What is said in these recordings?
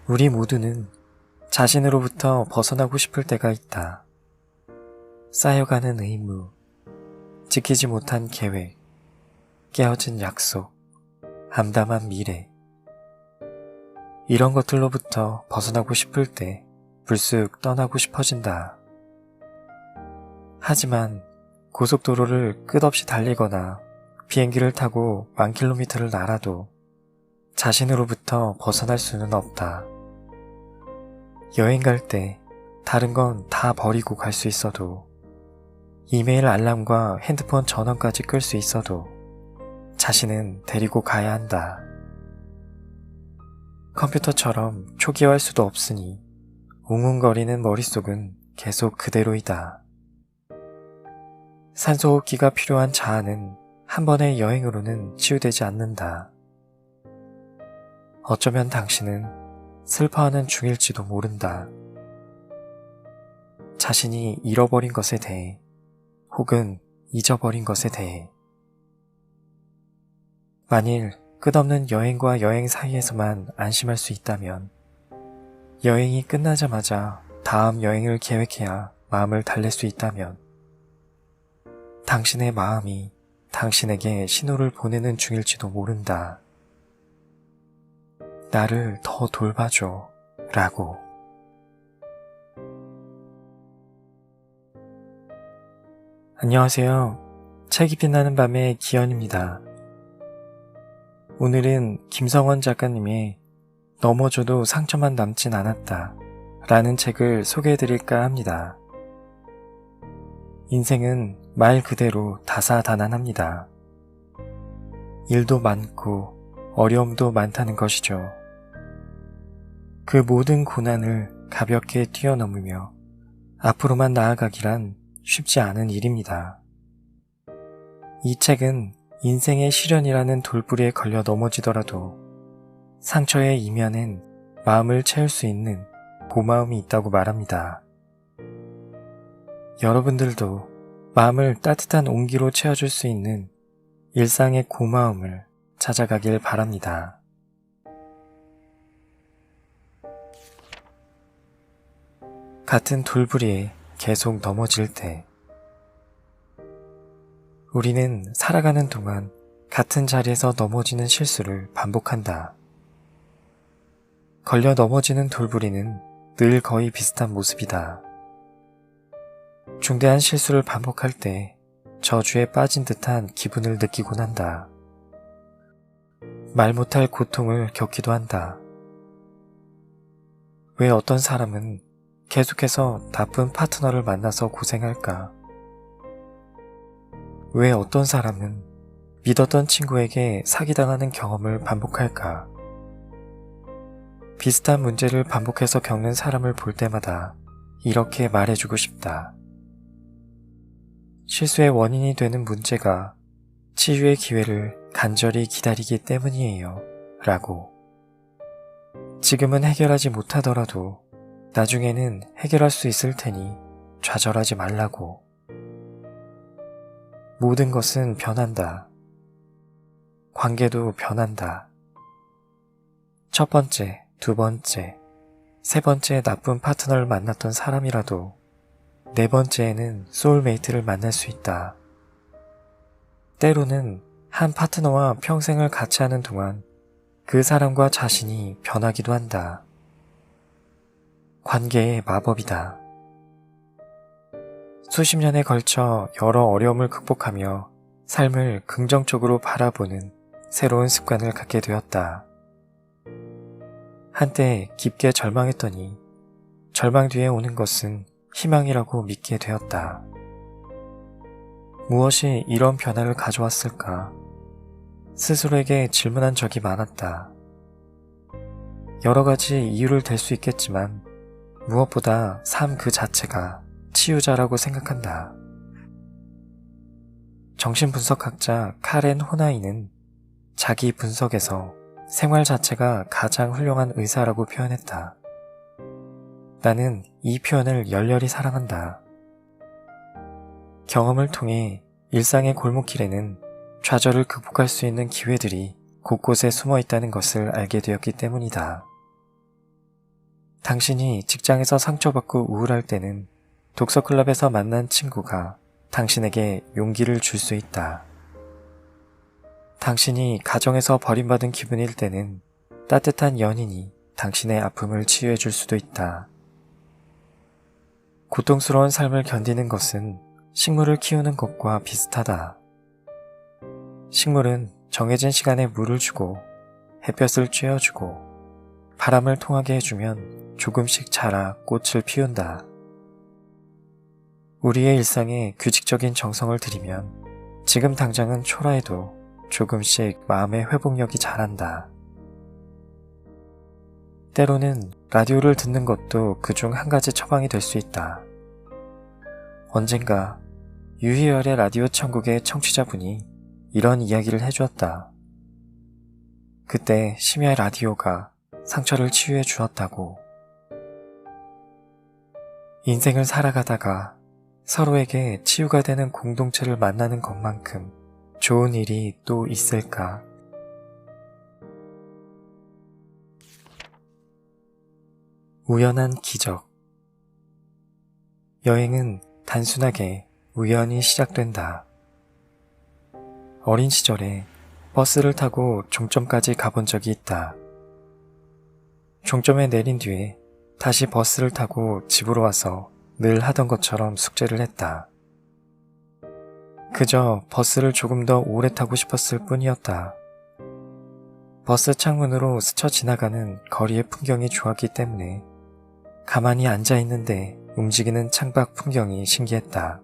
우리 모두는 자신으로부터 벗어나고 싶을 때가 있다. 쌓여가는 의무, 지키지 못한 계획, 깨어진 약속, 암담한 미래. 이런 것들로부터 벗어나고 싶을 때 불쑥 떠나고 싶어진다. 하지만 고속도로를 끝없이 달리거나 비행기를 타고 10,000km를 날아도 자신으로부터 벗어날 수는 없다. 여행 갈 때 다른 건 다 버리고 갈 수 있어도, 이메일 알람과 핸드폰 전원까지 끌 수 있어도 자신은 데리고 가야 한다. 컴퓨터처럼 초기화할 수도 없으니 웅웅거리는 머릿속은 계속 그대로이다. 산소호흡기가 필요한 자아는 한 번의 여행으로는 치유되지 않는다. 어쩌면 당신은 슬퍼하는 중일지도 모른다. 자신이 잃어버린 것에 대해, 혹은 잊어버린 것에 대해. 만일 끝없는 여행과 여행 사이에서만 안심할 수 있다면, 여행이 끝나자마자 다음 여행을 계획해야 마음을 달랠 수 있다면, 당신의 마음이 당신에게 신호를 보내는 중일지도 모른다. 나를 더 돌봐줘 라고. 안녕하세요. 책이 빛나는 밤의 기현입니다. 오늘은 김성원 작가님의 넘어져도 상처만 남진 않았다 라는 책을 소개해드릴까 합니다. 인생은 말 그대로 다사다난합니다. 일도 많고 어려움도 많다는 것이죠. 그 모든 고난을 가볍게 뛰어넘으며 앞으로만 나아가기란 쉽지 않은 일입니다. 이 책은 인생의 시련이라는 돌부리에 걸려 넘어지더라도 상처의 이면엔 마음을 채울 수 있는 고마움이 있다고 말합니다. 여러분들도 마음을 따뜻한 온기로 채워줄 수 있는 일상의 고마움을 찾아가길 바랍니다. 같은 돌부리에 계속 넘어질 때, 우리는 살아가는 동안 같은 자리에서 넘어지는 실수를 반복한다. 걸려 넘어지는 돌부리는 늘 거의 비슷한 모습이다. 중대한 실수를 반복할 때 저주에 빠진 듯한 기분을 느끼곤 한다. 말 못할 고통을 겪기도 한다. 왜 어떤 사람은 계속해서 나쁜 파트너를 만나서 고생할까? 왜 어떤 사람은 믿었던 친구에게 사기당하는 경험을 반복할까? 비슷한 문제를 반복해서 겪는 사람을 볼 때마다 이렇게 말해주고 싶다. 실수의 원인이 되는 문제가 치유의 기회를 간절히 기다리기 때문이에요. 라고. 지금은 해결하지 못하더라도 나중에는 해결할 수 있을 테니 좌절하지 말라고. 모든 것은 변한다. 관계도 변한다. 첫 번째, 두 번째, 세 번째 나쁜 파트너를 만났던 사람이라도 네 번째에는 소울메이트를 만날 수 있다. 때로는 한 파트너와 평생을 같이 하는 동안 그 사람과 자신이 변하기도 한다. 관계의 마법이다. 수십 년에 걸쳐 여러 어려움을 극복하며 삶을 긍정적으로 바라보는 새로운 습관을 갖게 되었다. 한때 깊게 절망했더니 절망 뒤에 오는 것은 희망이라고 믿게 되었다. 무엇이 이런 변화를 가져왔을까? 스스로에게 질문한 적이 많았다. 여러 가지 이유를 댈 수 있겠지만 무엇보다 삶 그 자체가 치유자라고 생각한다. 정신분석학자 카렌 호나이는 자기 분석에서 생활 자체가 가장 훌륭한 의사라고 표현했다. 나는 이 표현을 열렬히 사랑한다. 경험을 통해 일상의 골목길에는 좌절을 극복할 수 있는 기회들이 곳곳에 숨어 있다는 것을 알게 되었기 때문이다. 당신이 직장에서 상처받고 우울할 때는 독서클럽에서 만난 친구가 당신에게 용기를 줄 수 있다. 당신이 가정에서 버림받은 기분일 때는 따뜻한 연인이 당신의 아픔을 치유해 줄 수도 있다. 고통스러운 삶을 견디는 것은 식물을 키우는 것과 비슷하다. 식물은 정해진 시간에 물을 주고 햇볕을 쬐어주고 바람을 통하게 해주면 조금씩 자라 꽃을 피운다. 우리의 일상에 규칙적인 정성을 들이면 지금 당장은 초라해도 조금씩 마음의 회복력이 자란다. 때로는 라디오를 듣는 것도 그중 한 가지 처방이 될 수 있다. 언젠가 유희열의 라디오 천국의 청취자분이 이런 이야기를 해주었다. 그때 심야의 라디오가 상처를 치유해 주었다고. 인생을 살아가다가 서로에게 치유가 되는 공동체를 만나는 것만큼 좋은 일이 또 있을까? 우연한 기적. 여행은 단순하게 우연히 시작된다. 어린 시절에 버스를 타고 종점까지 가본 적이 있다. 종점에 내린 뒤에 다시 버스를 타고 집으로 와서 늘 하던 것처럼 숙제를 했다. 그저 버스를 조금 더 오래 타고 싶었을 뿐이었다. 버스 창문으로 스쳐 지나가는 거리의 풍경이 좋았기 때문에 가만히 앉아 있는데 움직이는 창밖 풍경이 신기했다.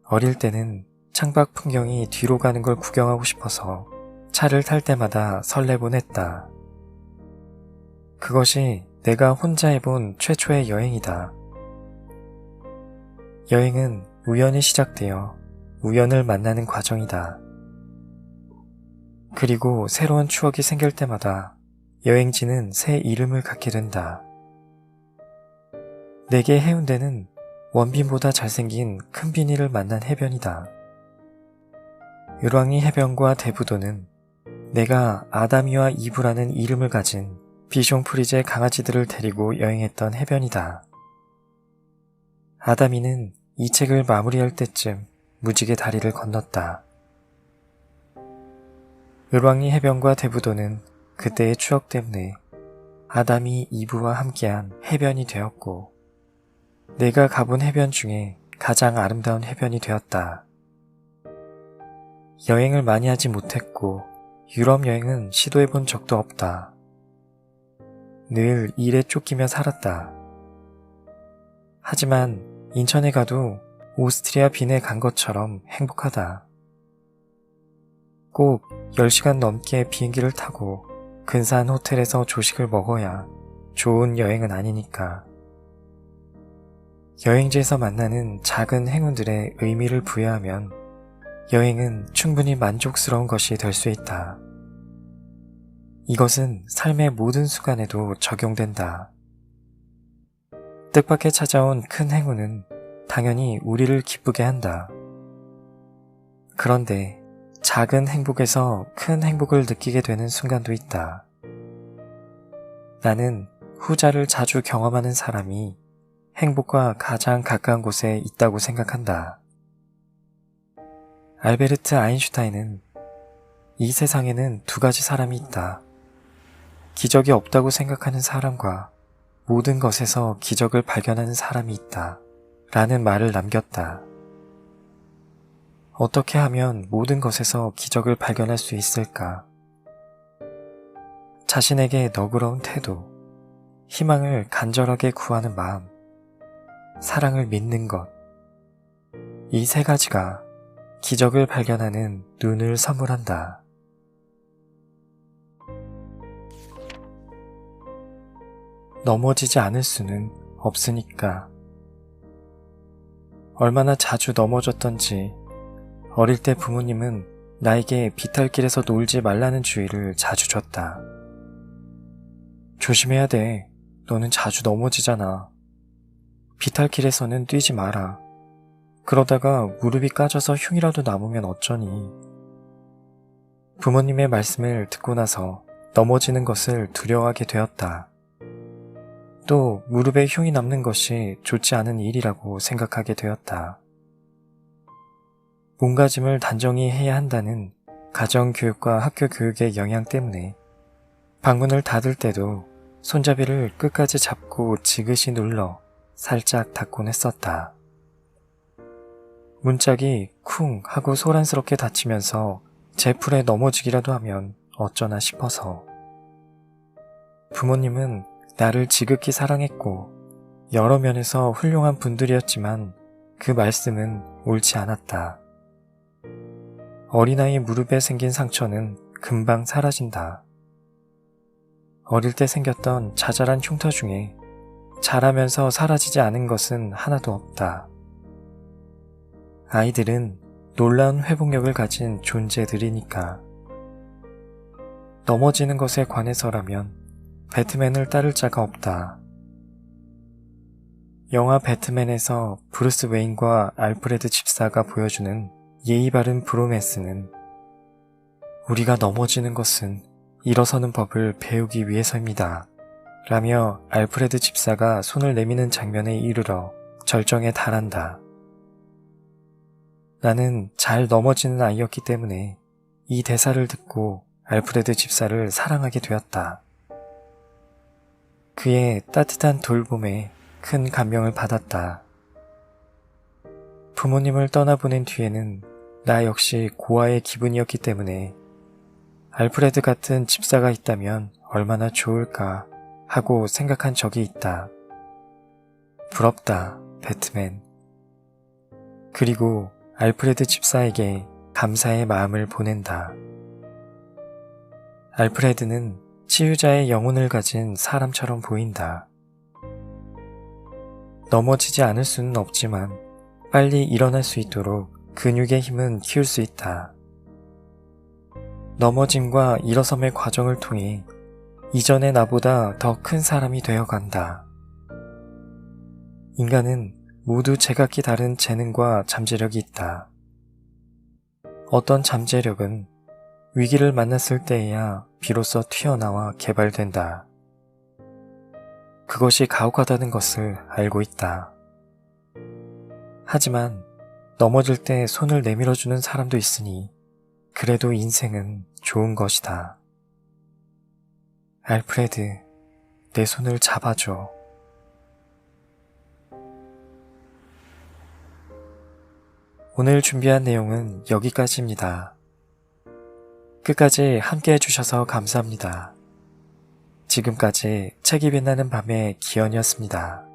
어릴 때는 창밖 풍경이 뒤로 가는 걸 구경하고 싶어서 차를 탈 때마다 설레곤 했다. 그것이 내가 혼자 해본 최초의 여행이다. 여행은 우연히 시작되어 우연을 만나는 과정이다. 그리고 새로운 추억이 생길 때마다 여행지는 새 이름을 갖게 된다. 내게 해운대는 원빈보다 잘생긴 큰빈이를 만난 해변이다. 을왕리 해변과 대부도는 내가 아담이와 이브라는 이름을 가진 비숑프리제 강아지들을 데리고 여행했던 해변이다. 아담이는 이 책을 마무리할 때쯤 무지개 다리를 건넜다. 을왕리 해변과 대부도는 그때의 추억 때문에 아담이 이브와 함께한 해변이 되었고 내가 가본 해변 중에 가장 아름다운 해변이 되었다. 여행을 많이 하지 못했고 유럽 여행은 시도해본 적도 없다. 늘 일에 쫓기며 살았다. 하지만 인천에 가도 오스트리아 빈에 간 것처럼 행복하다. 꼭 10시간 넘게 비행기를 타고 근사한 호텔에서 조식을 먹어야 좋은 여행은 아니니까. 여행지에서 만나는 작은 행운들의 의미를 부여하면 여행은 충분히 만족스러운 것이 될 수 있다. 이것은 삶의 모든 순간에도 적용된다. 뜻밖에 찾아온 큰 행운은 당연히 우리를 기쁘게 한다. 그런데 작은 행복에서 큰 행복을 느끼게 되는 순간도 있다. 나는 후자를 자주 경험하는 사람이 행복과 가장 가까운 곳에 있다고 생각한다. 알베르트 아인슈타인은 이 세상에는 두 가지 사람이 있다. 기적이 없다고 생각하는 사람과 모든 것에서 기적을 발견하는 사람이 있다. 라는 말을 남겼다. 어떻게 하면 모든 것에서 기적을 발견할 수 있을까? 자신에게 너그러운 태도, 희망을 간절하게 구하는 마음, 사랑을 믿는 것. 이 세 가지가 기적을 발견하는 눈을 선물한다. 넘어지지 않을 수는 없으니까. 얼마나 자주 넘어졌던지 어릴 때 부모님은 나에게 비탈길에서 놀지 말라는 주의를 자주 줬다. 조심해야 돼. 너는 자주 넘어지잖아. 비탈길에서는 뛰지 마라. 그러다가 무릎이 까져서 흉이라도 남으면 어쩌니. 부모님의 말씀을 듣고 나서 넘어지는 것을 두려워하게 되었다. 또 무릎에 흉이 남는 것이 좋지 않은 일이라고 생각하게 되었다. 몸가짐을 단정히 해야 한다는 가정교육과 학교 교육의 영향 때문에 방문을 닫을 때도 손잡이를 끝까지 잡고 지그시 눌러 살짝 닫곤 했었다. 문짝이 쿵 하고 소란스럽게 닫히면서 제 풀에 넘어지기라도 하면 어쩌나 싶어서. 부모님은 나를 지극히 사랑했고 여러 면에서 훌륭한 분들이었지만 그 말씀은 옳지 않았다. 어린아이 무릎에 생긴 상처는 금방 사라진다. 어릴 때 생겼던 자잘한 흉터 중에 자라면서 사라지지 않은 것은 하나도 없다. 아이들은 놀라운 회복력을 가진 존재들이니까. 넘어지는 것에 관해서라면 배트맨을 따를 자가 없다. 영화 배트맨에서 브루스 웨인과 알프레드 집사가 보여주는 예의 바른 브로맨스는 우리가 넘어지는 것은 일어서는 법을 배우기 위해서입니다. 라며 알프레드 집사가 손을 내미는 장면에 이르러 절정에 달한다. 나는 잘 넘어지는 아이였기 때문에 이 대사를 듣고 알프레드 집사를 사랑하게 되었다. 그의 따뜻한 돌봄에 큰 감명을 받았다. 부모님을 떠나보낸 뒤에는 나 역시 고아의 기분이었기 때문에 알프레드 같은 집사가 있다면 얼마나 좋을까 하고 생각한 적이 있다. 부럽다, 배트맨. 그리고 알프레드 집사에게 감사의 마음을 보낸다. 알프레드는 치유자의 영혼을 가진 사람처럼 보인다. 넘어지지 않을 수는 없지만 빨리 일어날 수 있도록 근육의 힘은 키울 수 있다. 넘어짐과 일어섬의 과정을 통해 이전의 나보다 더 큰 사람이 되어간다. 인간은 모두 제각기 다른 재능과 잠재력이 있다. 어떤 잠재력은 위기를 만났을 때에야 비로소 튀어나와 개발된다. 그것이 가혹하다는 것을 알고 있다. 하지만 넘어질 때 손을 내밀어주는 사람도 있으니 그래도 인생은 좋은 것이다. 알프레드, 내 손을 잡아줘. 오늘 준비한 내용은 여기까지입니다. 끝까지 함께 해주셔서 감사합니다. 지금까지 책이 빛나는 밤의 기현이었습니다.